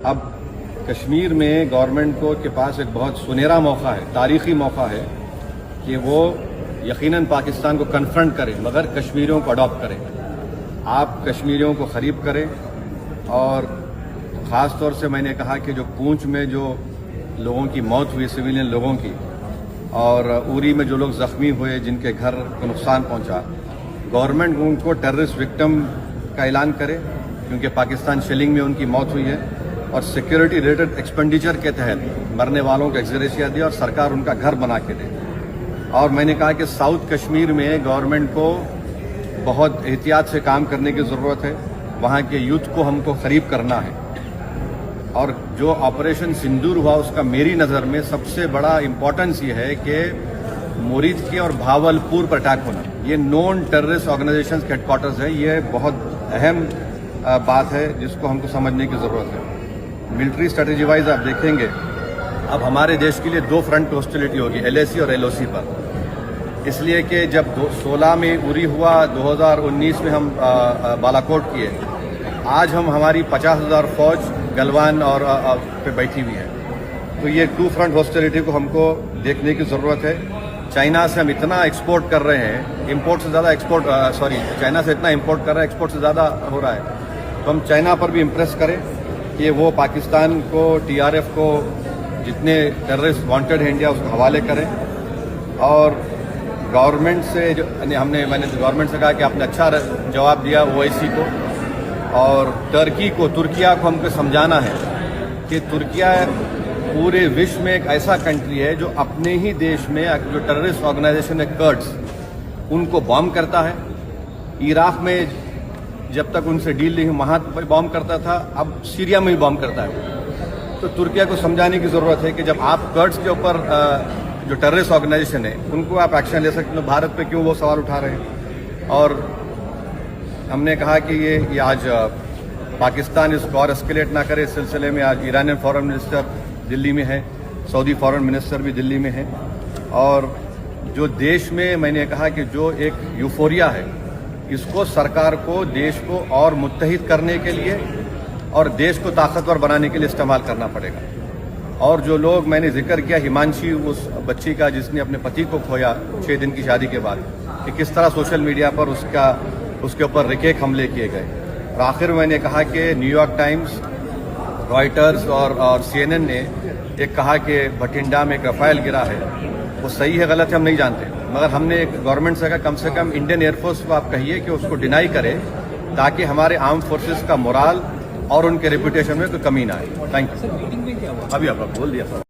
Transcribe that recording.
اب کشمیر میں گورنمنٹ کو کے پاس ایک بہت سنہرا موقع ہے، تاریخی موقع ہے کہ وہ یقیناً پاکستان کو کنفرنٹ کرے مگر کشمیریوں کو اڈاپٹ کرے۔ آپ کشمیریوں کو قریب کریں، اور خاص طور سے میں نے کہا کہ جو پونچھ میں جو لوگوں کی موت ہوئی، سویلین لوگوں کی، اور اوری میں جو لوگ زخمی ہوئے، جن کے گھر کو نقصان پہنچا، گورنمنٹ ان کو ٹیررسٹ وکٹم کا اعلان کرے، کیونکہ پاکستان شیلنگ میں ان کی موت ہوئی ہے، اور سیکیورٹی ریلیٹڈ ایکسپینڈیچر کے تحت مرنے والوں کو ایکسگریشیا دے اور سرکار ان کا گھر بنا کے دے۔ اور میں نے کہا کہ ساؤتھ کشمیر میں گورنمنٹ کو بہت احتیاط سے کام کرنے کی ضرورت ہے، وہاں کے یوتھ کو ہم کو قریب کرنا ہے۔ اور جو آپریشن سندور ہوا، اس کا میری نظر میں سب سے بڑا امپورٹنس یہ ہے کہ مورید کی اور بھاولپور پر اٹیک ہونا، یہ نون ٹیررسٹ آرگنائزیشنز کے ہیڈ کوارٹرز ہیں۔ یہ بہت اہم بات ہے جس کو ہم کو سمجھنے کی ضرورت ہے۔ ملٹری اسٹریٹجی وائز آپ دیکھیں گے اب ہمارے دیش کے لیے دو فرنٹ پہ ہاسٹیلٹی ہوگی، LAC اور LOC پر، اس لیے کہ جب 16 میں اوری ہوا، 2019 میں ہم بالاکوٹ کیے، آج ہماری 50,000 فوج گلوان اور پہ بیٹھی ہوئی ہے۔ تو یہ ٹو فرنٹ ہاسٹیلٹی کو ہم کو دیکھنے کی ضرورت ہے۔ چائنا سے ہم اتنا ایکسپورٹ کر رہے ہیں، امپورٹ سے زیادہ چائنا سے اتنا امپورٹ کر رہے ہیں، ایکسپورٹ سے زیادہ ہو رہا ہے۔ تو ہم چائنا پر بھی امپریس کریں کہ وہ پاکستان کو، TRF کو، جتنے ٹیررسٹ وانٹڈ ہیں انڈیا، اس کو حوالے کریں۔ اور گورنمنٹ سے میں نے گورنمنٹ سے کہا کہ آپ نے اچھا جواب دیا OIC کو، اور ترکی کو، ترکیہ کو ہم کو سمجھانا ہے کہ ترکیہ پورے وشو میں ایک ایسا کنٹری ہے جو اپنے ہی دیش میں جو ٹیررسٹ آرگنائزیشن ہے کرڈز، ان کو بام کرتا ہے۔ عراق میں جب تک ان سے ڈیل نہیں ہوئی وہاں بام کرتا تھا، اب سیریا میں بھی بام کرتا ہے۔ تو ترکیہ کو سمجھانے کی ضرورت ہے کہ جب آپ کرڈز کے اوپر جو ٹیررسٹ آرگنائزیشن ہے ان کو آپ ایکشن لے سکتے ہیں، بھارت پہ کیوں وہ سوال اٹھا رہے ہیں؟ اور ہم نے کہا کہ یہ آج پاکستان اس کو اور اسکیلیٹ نہ کرے۔ اس سلسلے میں آج ایرانین فارن منسٹر دلی میں ہے، سعودی فارن منسٹر بھی دلی میں ہے، اور جو دیش میں میں نے کہا کہ جو ایک یوفوریا ہے، اس کو سرکار کو دیش کو اور متحد کرنے کے لیے اور دیش کو طاقتور بنانے کے لیے استعمال کرنا پڑے گا۔ اور جو لوگ میں نے ذکر کیا، ہمانشی اس بچی کا جس نے اپنے پتی کو کھویا 6 دن کی شادی کے بعد، کہ کس طرح سوشل میڈیا پر اس کے اوپر ریکیک حملے کیے گئے۔ اور آخر میں نے کہا کہ نیو یارک ٹائمز، رائٹرز اور CNN نے ایک کہا کہ بھٹنڈا میں ایک رفائل گرا ہے، وہ صحیح ہے غلط ہے ہم نہیں جانتے، مگر ہم نے گورنمنٹ سے کہا کم سے کم انڈین ایئر فورس کو آپ کہیے کہ اس کو ڈینائی کرے، تاکہ ہمارے آرم فورسز کا مورال اور ان کے ریپوٹیشن میں کوئی کمی نہ آئے۔ Thank you. ابھی آپ بول دیا سر۔